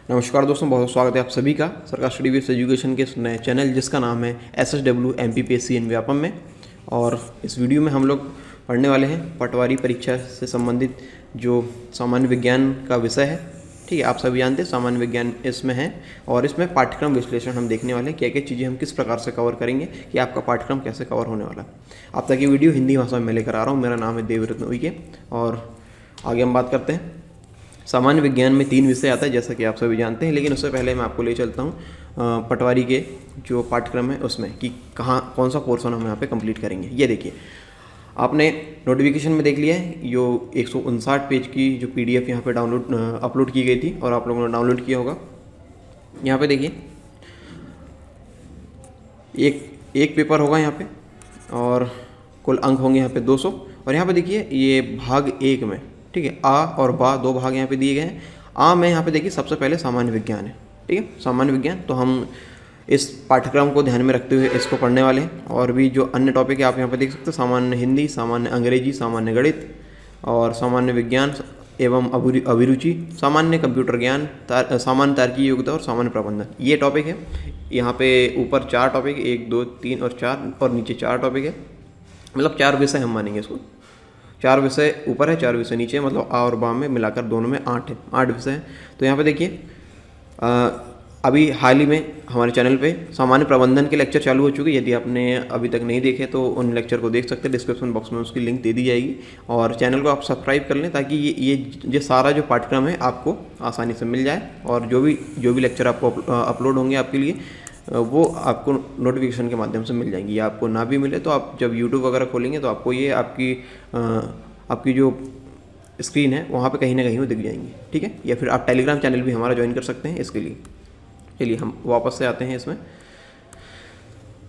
नमस्कार दोस्तों, बहुत स्वागत है आप सभी का सरकार स्टडी विद एजुकेशन के नए चैनल जिसका नाम है SSW MPPSC इन व्यापम में। और इस वीडियो में हम लोग पढ़ने वाले हैं पटवारी परीक्षा से संबंधित जो सामान्य विज्ञान का विषय है। ठीक है, आप सभी जानते हैं सामान्य विज्ञान इसमें है और इसमें पाठ्यक्रम विश्लेषण हम देखने वाले हैं, क्या क्या चीज़ें हम किस प्रकार से कवर करेंगे कि आपका पाठ्यक्रम कैसे कवर होने वाला है। आप तक ये वीडियो हिंदी भाषा में मैं लेकर आ रहा हूँ। मेरा नाम है देवरत्न उइके और आगे हम बात करते हैं। सामान्य विज्ञान में 3 विषय आता है जैसा कि आप सभी जानते हैं, लेकिन उससे पहले मैं आपको ले चलता हूँ पटवारी के जो पाठ्यक्रम है उसमें कि कौन सा पोर्शन हम यहाँ पे कंप्लीट करेंगे। ये देखिए, आपने नोटिफिकेशन में देख लिया है जो 159 पेज की जो PDF यहाँ पे अपलोड की गई थी और आप लोगों ने डाउनलोड किया होगा। यहाँ पे देखिए एक पेपर होगा यहाँ पे और कुल अंक होंगे यहाँ पे 200। और यहाँ पे देखिए ये भाग 1 में, ठीक है, आ और बा 2 भाग यहाँ पे दिए गए हैं। आ में यहाँ पे देखिए सबसे पहले सामान्य विज्ञान है, ठीक है, सामान्य विज्ञान। तो हम इस पाठ्यक्रम को ध्यान में रखते हुए इसको पढ़ने वाले हैं। और भी जो अन्य टॉपिक है आप यहाँ पे देख सकते हैं, सामान्य हिंदी, सामान्य अंग्रेजी, सामान्य गणित और सामान्य विज्ञान एवं अभिरुचि, सामान्य कंप्यूटर ज्ञान, सामान्य तार्किक योग्यता और सामान्य प्रबंधन, ये टॉपिक है। यहाँ पे ऊपर 4 टॉपिक, 1, 2, 3 और 4 और नीचे 4 टॉपिक है, मतलब 4 विषय हम मानेंगे इसको। 4 विषय ऊपर है, 4 विषय नीचे है, मतलब आ और बा में मिलाकर दोनों में 8 है, 8 विषय हैं। तो यहाँ पे देखिए अभी हाल ही में हमारे चैनल पे सामान्य प्रबंधन के लेक्चर चालू हो चुके हैं। यदि आपने अभी तक नहीं देखे तो उन लेक्चर को देख सकते हैं, डिस्क्रिप्शन बॉक्स में उसकी लिंक दे दी जाएगी। और चैनल को आप सब्सक्राइब कर लें ताकि ये सारा जो पाठ्यक्रम है आपको आसानी से मिल जाए और जो भी लेक्चर आपको अपलोड होंगे आपके लिए वो आपको नोटिफिकेशन के माध्यम से मिल जाएंगी। या आपको ना भी मिले तो आप जब यूट्यूब वगैरह खोलेंगे तो आपको ये आपकी जो स्क्रीन है वहाँ पे कहीं ना कहीं वो दिख जाएंगी, ठीक है। या फिर आप टेलीग्राम चैनल भी हमारा ज्वाइन कर सकते हैं इसके लिए। चलिए हम वापस से आते हैं इसमें।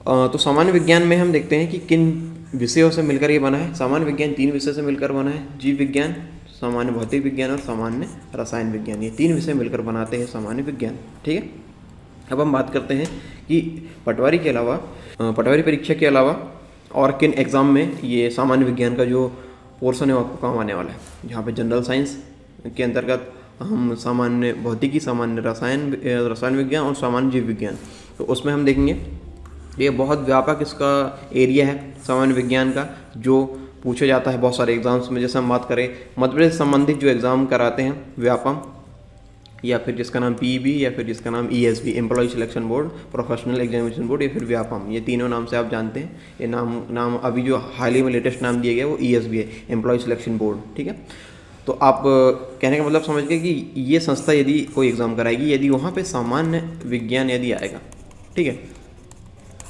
तो सामान्य विज्ञान में हम देखते हैं कि किन विषयों से मिलकर ये बना है। सामान्य विज्ञान 3 विषय से मिलकर बना है, जीव विज्ञान, सामान्य भौतिक विज्ञान और सामान्य रसायन विज्ञान। ये 3 विषय मिलकर बनाते हैं सामान्य विज्ञान, ठीक है। अब हम बात करते हैं कि पटवारी के अलावा, पटवारी परीक्षा के अलावा और किन एग्ज़ाम में ये सामान्य विज्ञान का जो पोर्शन है वो आपको काम आने वाला है। जहाँ पे जनरल साइंस के अंतर्गत हम सामान्य भौतिकी, सामान्य रसायन विज्ञान और सामान्य जीव विज्ञान, तो उसमें हम देखेंगे ये बहुत व्यापक इसका एरिया है सामान्य विज्ञान का, जो पूछा जाता है बहुत सारे एग्ज़ाम्स में। जैसे हम बात करें मध्य प्रदेश संबंधित जो एग्ज़ाम कराते हैं व्यापम, या फिर जिसका नाम PEB, या फिर जिसका नाम ESB employ selection board, professional examination board, या फिर व्यापम, ये तीनों नाम से आप जानते हैं। ये नाम अभी जो हाल ही में लेटेस्ट नाम दिया गया वो ESB है, एम्प्लॉय सिलेक्शन बोर्ड, ठीक है। तो आप कहने का मतलब समझ गए कि ये संस्था यदि कोई एग्ज़ाम कराएगी, यदि वहाँ पे सामान्य विज्ञान यदि आएगा, ठीक है,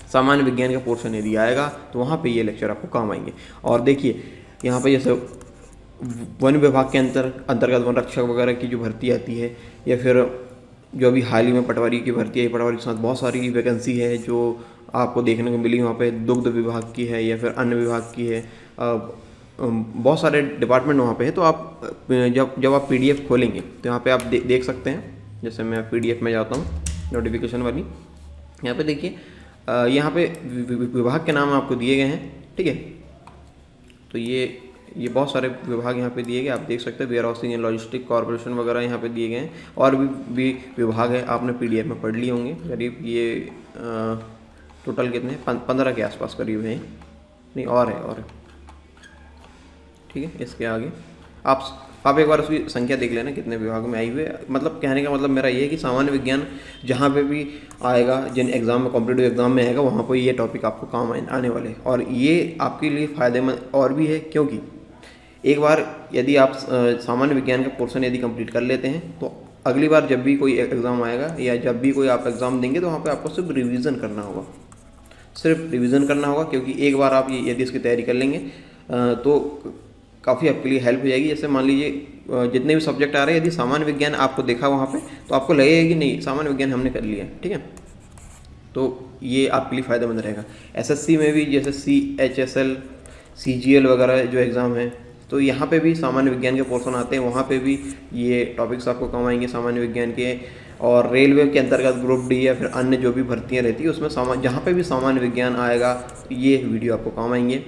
सामान्य विज्ञान का पोर्शन यदि आएगा तो वहाँ पे ये लेक्चर आपको काम आएंगे। और देखिए यहाँ पे जैसे वन विभाग के अंतर्गत वन रक्षक वगैरह की जो भर्ती आती है, या फिर जो अभी हाल ही में पटवारी की भर्ती है, पटवारी के साथ बहुत सारी वैकेंसी है जो आपको देखने को मिली। वहाँ पे दुग्ध विभाग की है या फिर अन्य विभाग की है, बहुत सारे डिपार्टमेंट वहाँ पे है। तो आप जब आप PDF खोलेंगे तो यहाँ पे आप देख सकते हैं। जैसे मैं PDF में जाता हूँ नोटिफिकेशन वाली, यहाँ पे देखिए यहाँ पे विभाग के नाम आपको दिए गए हैं, ठीक है। तो ये बहुत सारे विभाग यहाँ पे दिए गए, आप देख सकते हैं। Warehousing and logistic corporation वगैरह यहाँ पे दिए गए हैं। और भी विभाग है, आपने PDF में पढ़ लिए होंगे। करीब ये टोटल कितने 15 के आसपास करीब है, नहीं और है, ठीक है। इसके आगे आप एक बार उसकी संख्या देख लेना कितने विभाग में आई हुई है। मतलब कहने का मतलब मेरा ये है कि सामान्य विज्ञान जहाँ पे भी आएगा, जिन एग्ज़ाम में, कॉम्पिटिटिव एग्ज़ाम में आएगा, वहाँ पर ये टॉपिक आपको काम आने वाले हैं। और ये आपके लिए फ़ायदेमंद और भी है, क्योंकि एक बार यदि आप सामान्य विज्ञान का पोर्शन यदि कंप्लीट कर लेते हैं तो अगली बार जब भी कोई एग्ज़ाम आएगा या जब भी कोई आप एग्ज़ाम देंगे तो वहाँ पे आपको सिर्फ रिवीजन करना होगा, सिर्फ रिवीजन करना होगा। क्योंकि एक बार आप यदि इसकी तैयारी कर लेंगे तो काफ़ी आपके लिए हेल्प हो जाएगी। जैसे मान लीजिए जितने भी सब्जेक्ट आ रहे हैं, यदि सामान्य विज्ञान आपको देखा वहाँ पे तो आपको लगेगा कि नहीं सामान्य विज्ञान हमने कर लिया, ठीक है। तो ये आपके लिए फ़ायदेमंद रहेगा। SSC में भी जैसे CHSL, CGL वगैरह जो एग्ज़ाम है, तो यहाँ पे भी सामान्य विज्ञान के पोर्शन आते हैं, वहाँ पे भी ये टॉपिक्स आपको काम आएंगे सामान्य विज्ञान के। और रेलवे के अंतर्गत ग्रुप D या फिर अन्य जो भी भर्तियाँ रहती है उसमें जहाँ पे भी सामान्य विज्ञान आएगा ये वीडियो आपको काम आएंगे।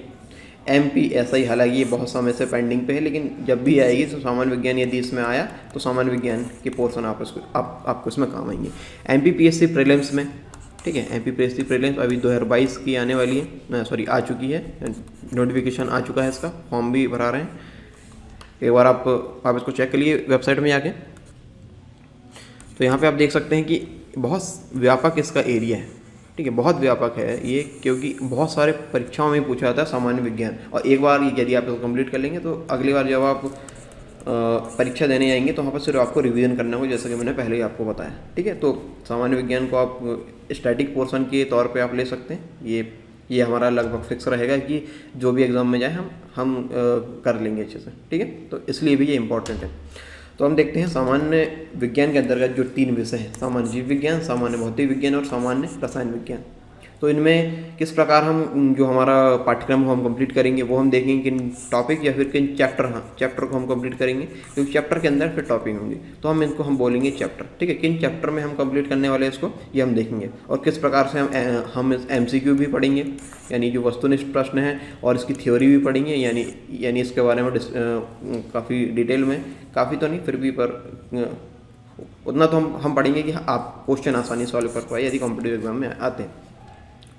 MPSI, हालांकि ये बहुत समय से पेंडिंग पे है, लेकिन जब भी आएगी तो सामान्य विज्ञान यदि इसमें आया तो सामान्य विज्ञान के पोर्शन आपको इसमें काम आएंगे। MPPSC प्रीलिम्स में, ठीक है, MPPSC प्रीलिम्स अभी 2022 की आने वाली है, सॉरी आ चुकी है, नोटिफिकेशन आ चुका है, इसका फॉर्म भी भरा रहे हैं। एक बार आप इसको चेक करिए वेबसाइट में जाके। तो यहाँ पे आप देख सकते हैं कि बहुत व्यापक इसका एरिया है, ठीक है, बहुत व्यापक है ये, क्योंकि बहुत सारे परीक्षाओं में पूछा जाता है सामान्य विज्ञान। और एक बार यदि आप इसको कंप्लीट कर लेंगे तो अगली बार जब आप परीक्षा देने जाएंगे तो वहाँ पर सिर्फ आपको रिवीजन करना होगा, जैसा कि मैंने पहले ही आपको बताया, ठीक है। तो सामान्य विज्ञान को आप स्टैटिक पोर्शन के तौर पे आप ले सकते हैं। ये हमारा लगभग फिक्स रहेगा कि जो भी एग्ज़ाम में जाए हम कर लेंगे अच्छे से, ठीक है। तो इसलिए भी ये इम्पोर्टेंट है। तो हम देखते हैं सामान्य विज्ञान के अंतर्गत जो 3 विषय हैं, सामान्य जीव विज्ञान, सामान्य भौतिक विज्ञान और सामान्य रसायन विज्ञान। तो इनमें किस प्रकार हम जो हमारा पाठ्यक्रम हम कंप्लीट करेंगे वो हम देखेंगे, किन टॉपिक या फिर किन चैप्टर को हम कंप्लीट करेंगे, क्योंकि चैप्टर के अंदर फिर टॉपिक होंगे। तो हम बोलेंगे चैप्टर, ठीक है। किन चैप्टर में हम कंप्लीट करने वाले हैं इसको, ये हम देखेंगे। और किस प्रकार से हम MCQ भी पढ़ेंगे, यानी जो वस्तुनिष्ठ प्रश्न है, और इसकी थ्योरी भी पढ़ेंगे, यानी इसके बारे में काफ़ी डिटेल में, काफ़ी तो नहीं फिर भी, पर उतना तो हम पढ़ेंगे कि आप क्वेश्चन आसानी से सॉल्व कर पाए यदि कॉम्पिटिटिव एग्जाम में आते हैं,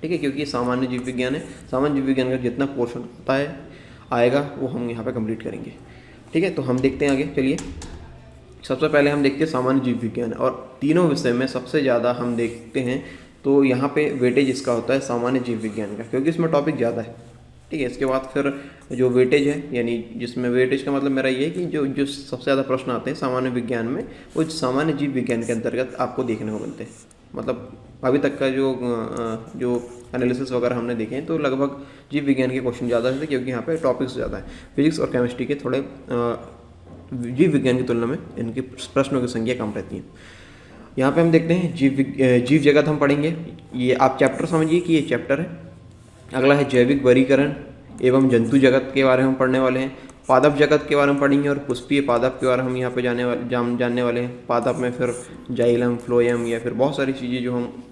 ठीक है। क्योंकि ये सामान्य जीव विज्ञान है, सामान्य जीव विज्ञान का जितना पोर्शन होता है आएगा वो हम यहाँ पे कंप्लीट करेंगे, ठीक है। तो हम देखते हैं आगे, चलिए। सबसे पहले हम देखते हैं सामान्य जीव विज्ञान, और तीनों विषय में सबसे ज़्यादा हम देखते हैं तो यहाँ पे वेटेज इसका होता है सामान्य जीव विज्ञान का, क्योंकि इसमें टॉपिक ज़्यादा है, ठीक है। इसके बाद फिर जो वेटेज है, यानी जिसमें वेटेज का मतलब मेरा ये है कि जो सबसे ज़्यादा प्रश्न आते हैं सामान्य विज्ञान में, वो सामान्य जीव विज्ञान के अंतर्गत आपको देखने को मिलते हैं। मतलब अभी तक का जो एनालिसिस वगैरह हमने देखे हैं तो लगभग जीव विज्ञान के क्वेश्चन ज़्यादा थे, क्योंकि यहाँ पे टॉपिक्स ज़्यादा है। फिजिक्स और केमिस्ट्री के थोड़े जीव विज्ञान की तुलना में इनके प्रश्नों की संख्या कम रहती है। यहाँ पे हम देखते हैं जीव जगत हम पढ़ेंगे। ये आप चैप्टर समझिए कि ये चैप्टर है। अगला है जैविक वर्गीकरण एवं जंतु जगत के बारे में हम पढ़ने वाले हैं। पादप जगत के बारे में पढ़ेंगे, और पुष्पीय पादप के बारे में हम यहाँ पे जानने वाले हैं। पादप में फिर जाइलम, फ्लोएम, या फिर बहुत सारी चीज़ें जो हम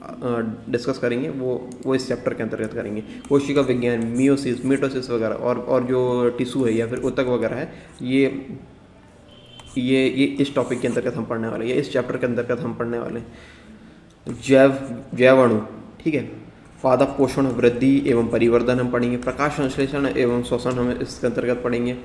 डिस्कस करेंगे वो इस चैप्टर के अंतर्गत करेंगे। कोशिका विज्ञान, मियोसिस, मिटोसिस वगैरह, और जो टिश्यू है या फिर ऊतक वगैरह है, ये इस टॉपिक के अंतर्गत हम पढ़ने वाले हैं, इस चैप्टर के अंतर्गत हम पढ़ने वाले हैं। जैव अणु, ठीक है। पादप पोषण, वृद्धि एवं परिवर्धन हम पढ़ेंगे। प्रकाश संश्लेषण एवं श्वसन हम इसके अंतर्गत पढ़ेंगे।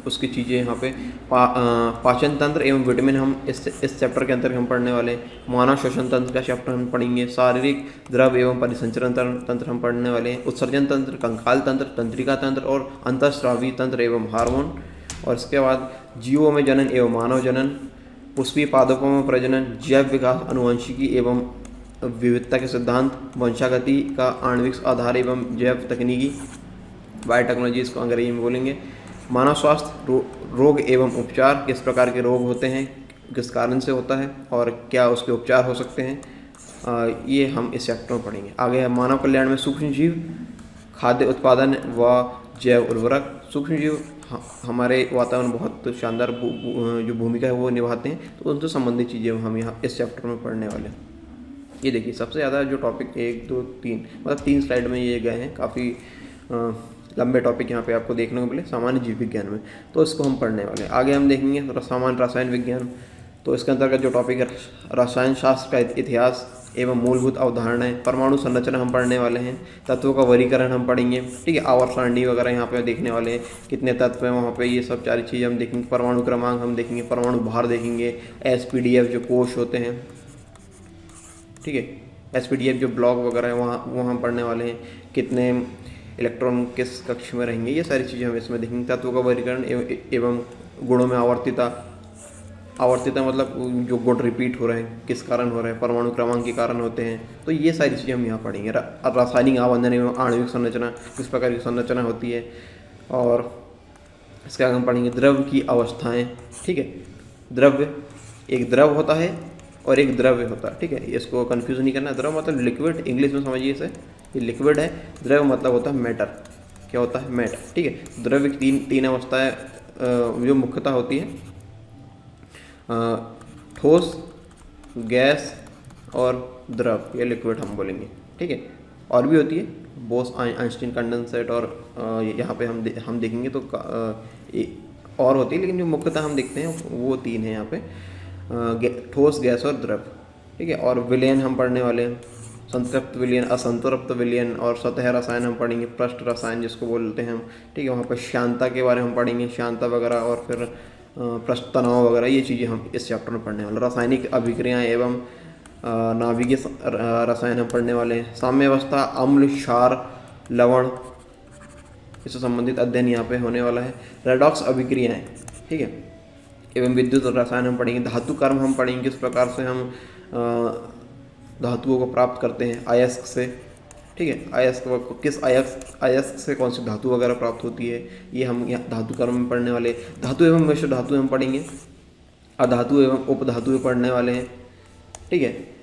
उसकी चीज़ें यहाँ पे पाचन तंत्र एवं विटामिन हम इस चैप्टर के अंतर्गत हम पढ़ने वाले। मानव श्वसन तंत्र का चैप्टर हम पढ़ेंगे। शारीरिक द्रव एवं परिसंचरण तंत्र हम पढ़ने वाले हैं। उत्सर्जन तंत्र, कंकाल तंत्र, तंत्रिका तंत्र और अंतःस्रावी तंत्र एवं हार्मोन। और इसके बाद जीवों में जनन एवं मानव जनन, पुष्पीय पादपों में प्रजनन, जैव विकास, अनुवंशिकी एवं विविधता के सिद्धांत, वंशागति का आणविक आधार एवं जैव तकनीकी, बायोटेक्नोलॉजी इसको अंग्रेजी में बोलेंगे। मानव स्वास्थ्य, रोग एवं उपचार, किस प्रकार के रोग होते हैं, किस कारण से होता है और क्या उसके उपचार हो सकते हैं, ये हम इस चैप्टर में पढ़ेंगे। आगे है मानव कल्याण में सूक्ष्म जीव, खाद्य उत्पादन व जैव उर्वरक। सूक्ष्म जीव हमारे वातावरण बहुत शानदार जो भूमिका है वो निभाते हैं, तो उनसे संबंधित चीज़ें हम यहाँ इस चैप्टर में पढ़ने वाले हैं। ये देखिए सबसे ज़्यादा जो टॉपिक 1, 2, 3 मतलब 3 स्लाइड में ये गए हैं। काफ़ी लंबे टॉपिक यहाँ पे आपको देखने को मिले सामान्य जीव विज्ञान में, तो इसको हम पढ़ने वाले हैं। आगे हम देखेंगे सामान्य रसायन विज्ञान, तो इसके अंतर्गत जो टॉपिक है रसायन शास्त्र का इतिहास एवं मूलभूत अवधारणाएं। परमाणु संरचना हम पढ़ने वाले हैं। तत्वों का वर्गीकरण हम पढ़ेंगे, ठीक है। आवर्त सारणी वगैरह यहाँ पे देखने वाले हैं, कितने तत्व हैं वहाँ पे, ये सब सारी चीज़ें हम देखेंगे। परमाणु क्रमांक हम देखेंगे, परमाणु भार देखेंगे, SPDF जो कोश होते हैं, ठीक है। SPDF जो ब्लॉक वगैरह है वो हम पढ़ने वाले हैं। कितने इलेक्ट्रॉन किस कक्ष में रहेंगे, ये सारी चीज़ें हम इसमें देखेंगे। तत्वों का वर्गीकरण एवं गुणों में आवर्तिता मतलब जो गुण रिपीट हो रहे हैं किस कारण हो रहे हैं, परमाणु क्रमांक के कारण होते हैं, तो ये सारी चीज़ें हम यहाँ पढ़ेंगे। रासायनिक आबंधन एवं आणविक संरचना, किस प्रकार की संरचना होती है, और इसके आगे हम पढ़ेंगे द्रव की अवस्थाएँ, ठीक है। द्रव्य, एक द्रव होता है और एक द्रव्य होता है, ठीक है। इसको कन्फ्यूज़ नहीं करना। द्रव मतलब लिक्विड, इंग्लिश में समझिए इसे, ये लिक्विड है। द्रव्य मतलब होता है मैटर, क्या होता है, मैटर, ठीक है। द्रव्य की तीन अवस्थाएं जो मुख्यतः होती है, ठोस, गैस और द्रव, ये लिक्विड हम बोलेंगे, ठीक है। और भी होती है बोस आइंस्टीन कंडेंसेट, और यहाँ पे हम देखेंगे तो और होती है, लेकिन जो मुख्यतः हम देखते हैं वो 3 है यहाँ पे, ठोस, गैस और द्रव। ठीक है, और विलयन हम पढ़ने वाले हैं, संतृप्त विलयन, असंतृप्त विलयन, और सतह रसायन हम पढ़ेंगे, पृष्ठ रसायन जिसको बोलते हैं हम। ठीक है, वहाँ पर श्यानता के बारे में हम पढ़ेंगे, श्यानता वगैरह, और फिर पृष्ठ तनाव वगैरह, ये चीज़ें हम इस चैप्टर में पढ़ने वाले। रासायनिक अभिक्रियाएँ एवं नाभिकीय रसायन हम पढ़ने वाले हैं। साम्य अवस्था, अम्ल, क्षार, लवण, इससे संबंधित अध्ययन यहाँ पे होने वाला है। रेडॉक्स अभिक्रियाएँ, ठीक है, एवं विद्युत रसायन हम पढ़ेंगे। धातु कर्म हम पढ़ेंगे, किस प्रकार से हम धातुओं को प्राप्त करते हैं अयस्क से। ठीक है, अयस्क किस अयस्क से कौन सी धातु वगैरह प्राप्त होती है, ये हम यहाँ धातु कर्म में पढ़ने वाले। धातु एवं मिश्र धातु हम पढ़ेंगे, अधातु एवं उपधातु पढ़ने वाले हैं। ठीक है,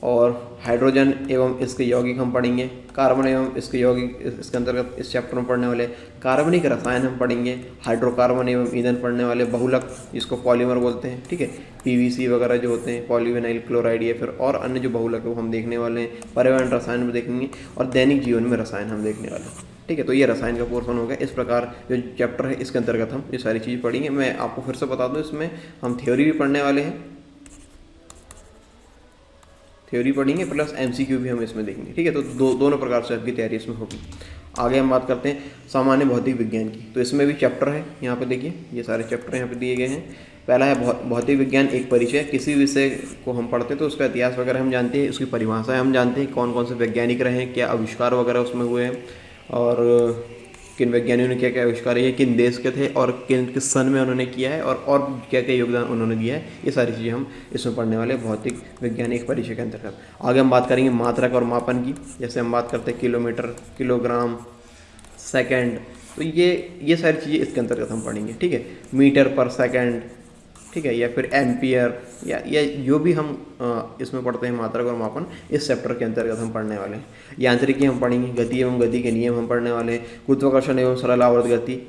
और हाइड्रोजन एवं इसके यौगिक हम पढ़ेंगे। कार्बन एवं इसके यौगिक इसके अंतर्गत इस चैप्टर में पढ़ने वाले। कार्बनिक रसायन हम पढ़ेंगे, हाइड्रोकार्बन एवं ईंधन पढ़ने वाले। बहुलक जिसको पॉलीमर बोलते हैं, ठीक है, पीवीसी वगैरह जो होते हैं, पॉलीविनाइल क्लोराइड, या फिर और अन्य जो बहुलक है वो हम देखने वाले हैं। पर्यावरण रसायन में देखेंगे, और दैनिक जीवन में रसायन हम देखने वाले हैं। ठीक है, तो ये रसायन का पोर्शन हो गया। इस प्रकार जो चैप्टर है इसके अंतर्गत हम ये सारी चीज़ पढ़ेंगे। मैं आपको फिर से बता दूँ, इसमें हम थ्योरी भी पढ़ने वाले हैं, थ्योरी पढ़ेंगे प्लस एमसीक्यू भी हम इसमें देखेंगे। ठीक है, तो दोनों प्रकार से आपकी तैयारी इसमें होगी। आगे हम बात करते हैं सामान्य भौतिक विज्ञान की। तो इसमें भी चैप्टर है, यहाँ पे देखिए ये सारे चैप्टर यहाँ पे दिए गए हैं। पहला है भौतिक विज्ञान एक परिचय। किसी विषय को हम पढ़ते हैं तो उसका इतिहास वगैरह हम जानते हैं, उसकी परिभाषाएं हम जानते हैं, कौन कौन से वैज्ञानिक रहे हैं, क्या आविष्कार वगैरह उसमें हुए हैं, और किन वैज्ञानिकों ने क्या क्या आविष्कार किए, किन देश के थे, और किस सन में उन्होंने किया है, और क्या क्या योगदान उन्होंने दिया है। ये सारी चीज़ें हम इसमें पढ़ने वाले भौतिक विज्ञान एक परिचय के अंतर्गत। आगे हम बात करेंगे मात्रक और मापन की। जैसे हम बात करते हैं किलोमीटर, किलोग्राम, सेकंड, तो ये सारी चीज़ें इसके अंतर्गत हम पढ़ेंगे। ठीक है, मीटर पर सेकंड, ठीक है, या फिर एम्पियर, या जो भी हम इसमें पढ़ते हैं मात्रक और मापन, इस चैप्टर के अंतर्गत हम पढ़ने वाले हैं। यांत्रिकी हम पढ़ेंगे, गति एवं गति के नियम हम पढ़ने वाले हैं। गुरुत्वाकर्षण एवं सरल आवर्त गति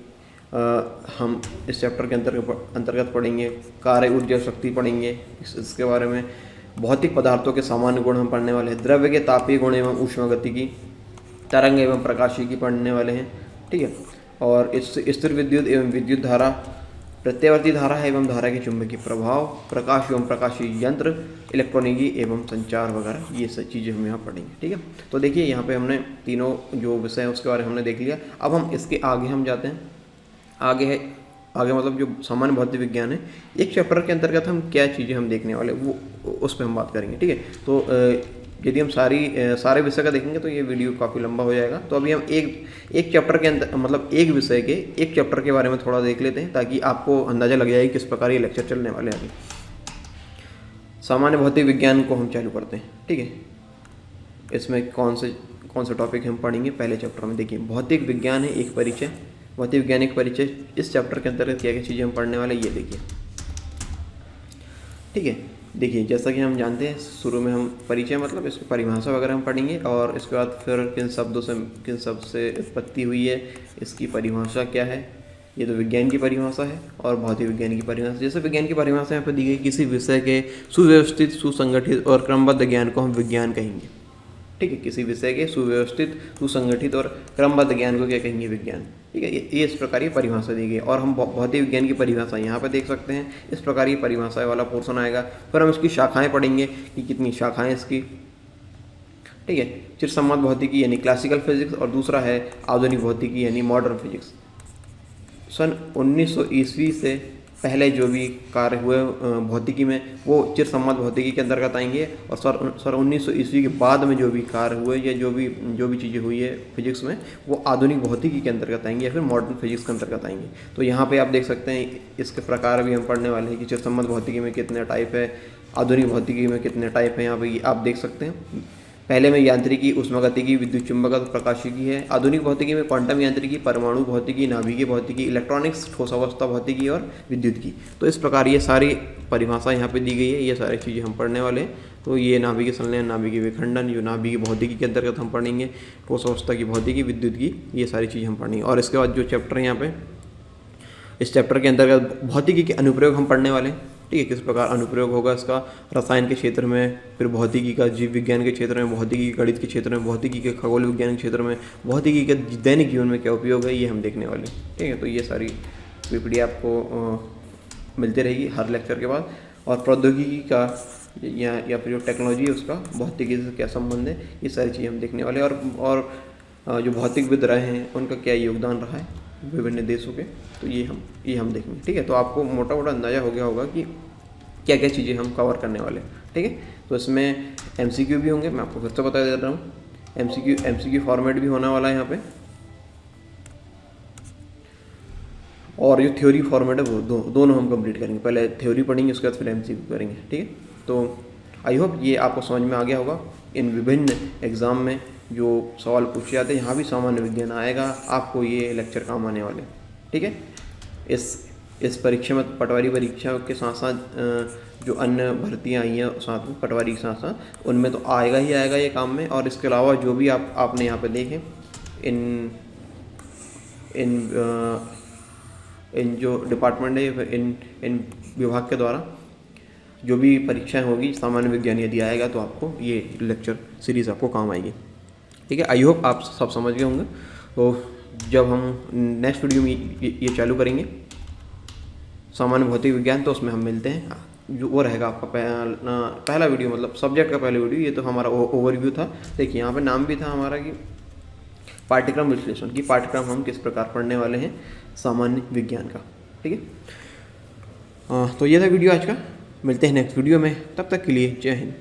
हम इस चैप्टर के अंतर्गत पढ़ेंगे। कार्य, ऊर्जा, शक्ति पढ़ेंगे इसके बारे में। भौतिक पदार्थों के सामान्य गुण हम पढ़ने वाले हैं। द्रव्य के तापीय गुण एवं ऊष्मागतिकी, तरंग एवं प्रकाशिकी पढ़ने वाले हैं। ठीक है, और स्थिर विद्युत एवं विद्युत धारा, प्रत्यावर्ती धारा एवं धारा के चुंबकीय प्रभाव, प्रकाश एवं प्रकाशीय यंत्र, इलेक्ट्रॉनिकी एवं संचार वगैरह, ये सब चीज़ें हम यहाँ पढ़ेंगे। ठीक है, तो देखिए यहाँ पे हमने तीनों जो विषय हैं उसके बारे में हमने देख लिया। अब हम इसके आगे हम जाते हैं। आगे मतलब जो सामान्य भौतिक विज्ञान है, एक चैप्टर के अंतर्गत हम क्या चीज़ें हम देखने वाले वो उस पर हम बात करेंगे। ठीक है, तो यदि हम सारे विषय का देखेंगे तो ये वीडियो काफ़ी लंबा हो जाएगा। तो अभी हम एक चैप्टर के अंदर मतलब एक विषय के एक चैप्टर के बारे में थोड़ा देख लेते हैं, ताकि आपको अंदाज़ा लग जाए किस प्रकार ये लेक्चर चलने वाले हैं। अभी सामान्य भौतिक विज्ञान को हम चालू करते हैं। ठीक है, इसमें कौन से टॉपिक हम पढ़ेंगे पहले चैप्टर में। देखिए, भौतिक विज्ञान है एक परिचय, भौतिक विज्ञान एक परिचय। इस चैप्टर के अंतर्गत क्या क्या चीज़ें हम पढ़ने वाले ये देखिए। ठीक है, देखिए जैसा कि हम जानते हैं, शुरू में हम परिचय मतलब इसकी परिभाषा वगैरह हम पढ़ेंगे, और इसके बाद फिर किन शब्द से उत्पत्ति हुई है, इसकी परिभाषा क्या है, ये तो विज्ञान की परिभाषा है, और भौतिक विज्ञान की परिभाषा। जैसे विज्ञान की परिभाषा यहाँ पर दी गई, किसी विषय के सुव्यवस्थित, सुसंगठित और क्रमबद्ध ज्ञान को हम विज्ञान कहेंगे। ठीक है, किसी विषय के सुव्यवस्थित, सुसंगठित और क्रमबद्ध ज्ञान को क्या कहेंगे, विज्ञान। ठीक है, ये इस प्रकार की परिभाषा दी गई। और हम भौतिक विज्ञान की परिभाषा यहाँ पे देख सकते हैं, इस प्रकार की परिभाषा वाला पोर्शन आएगा। फिर हम इसकी शाखाएं पढ़ेंगे कि कितनी शाखाएं इसकी। ठीक है, चिरसम्मत भौतिकी यानी क्लासिकल फिजिक्स, और दूसरा है आधुनिक भौतिकी यानी मॉडर्न फिजिक्स। सन 1900 ईस्वी से पहले जो भी कार्य हुए भौतिकी में, वो चिरसम्मत भौतिकी के अंतर्गत आएंगे, और सर 1900 ईस्वी के बाद में जो भी कार्य हुए या जो भी चीज़ें हुई है फिजिक्स में, वो आधुनिक भौतिकी के अंतर्गत आएंगे या फिर मॉडर्न फिजिक्स के अंतर्गत आएंगे। तो यहाँ पे आप देख सकते हैं इसके प्रकार भी हम पढ़ने वाले हैं कि चिरसम्मत भौतिकी में कितने टाइप है, आधुनिक भौतिकी में कितने टाइप हैं। यहाँ पे आप देख सकते हैं, पहले में यांत्रिकी, उष्मागतिकी, विद्युत चुंबकत्व, प्रकाशिकी है। आधुनिक भौतिकी में क्वांटम यांत्रिकी, परमाणु भौतिकी, नाभिकीय भौतिकी, इलेक्ट्रॉनिक्स, ठोस अवस्था भौतिकी और विद्युत की। तो इस प्रकार ये सारी परिभाषा यहाँ पे दी गई है, ये सारी चीज़ें हम पढ़ने वाले हैं। तो ये नाभिकीय संलयन, नाभिकीय विखंडन, जो नाभिकीय भौतिकी के अंतर्गत हम पढ़ेंगे, ठोस अवस्था की भौतिकी, विद्युत की, ये सारी चीज़ें हम पढ़ेंगे। और इसके बाद जो चैप्टर है यहाँ पे, इस चैप्टर के अंतर्गत भौतिकी के अनुप्रयोग हम पढ़ने वाले हैं। ठीक है, किस प्रकार अनुप्रयोग होगा इसका रसायन के क्षेत्र में, फिर भौतिकी का जीव विज्ञान के क्षेत्र में, भौतिकी गणित के क्षेत्र में, भौतिकी के खगोल विज्ञान के क्षेत्र में, भौतिकी के दैनिक जीवन में क्या उपयोग है, ये हम देखने वाले हैं। ठीक है, तो ये सारी पीपीटी आपको मिलती रहेगी हर लेक्चर के बाद। और प्रौद्योगिकी का या फिर जो टेक्नोलॉजी है उसका भौतिकी से क्या संबंध है, ये सारी चीज़ें हम देखने वाले हैं। और जो भौतिकविद रहे हैं उनका क्या योगदान रहा है विभिन्न देशों के, तो ये हम देखेंगे। ठीक है, तो आपको मोटा मोटा अंदाज़ा हो गया होगा कि क्या क्या चीज़ें हम कवर करने वाले हैं। ठीक है, तो इसमें MCQ भी होंगे, मैं आपको फिर से बता दे रहा हूँ। MCQ फॉर्मेट भी होने वाला है यहाँ पे, और जो थ्योरी फॉर्मेट है वो दोनों हम कंप्लीट करेंगे। पहले थ्योरी पढ़ेंगे, उसके बाद फिर MCQ करेंगे। ठीक है, तो आई होप ये आपको समझ में आ गया होगा। इन विभिन्न एग्ज़ाम में जो सवाल पूछे जाते हैं, यहाँ भी सामान्य विज्ञान आएगा, आपको ये लेक्चर काम आने वाले। ठीक है, इस परीक्षा में पटवारी परीक्षा के साथ साथ जो अन्य भर्तियाँ आई हैं साथ में पटवारी के साथ साथ, उनमें तो आएगा ही आएगा ये काम में। और इसके अलावा जो भी आपने यहाँ पे देखे इन जो डिपार्टमेंट है, इन विभाग के द्वारा जो भी परीक्षाएं होगी सामान्य विज्ञान यदि आएगा तो आपको ये लेक्चर सीरीज़ आपको काम आएगी। ठीक है, आई होप आप सब समझ गए होंगे। तो जब हम नेक्स्ट वीडियो में ये चालू करेंगे सामान्य भौतिक विज्ञान, तो उसमें हम मिलते हैं। जो वो रहेगा आपका पहला वीडियो, मतलब सब्जेक्ट का पहला वीडियो। ये तो हमारा ओवरव्यू था। देखिए यहाँ पे नाम भी था हमारा कि पाठ्यक्रम विश्लेषण, की पाठ्यक्रम हम किस प्रकार पढ़ने वाले हैं सामान्य विज्ञान का। ठीक है, तो ये था वीडियो आज का। मिलते हैं नेक्स्ट वीडियो में, तब तक के लिए जय हिंद।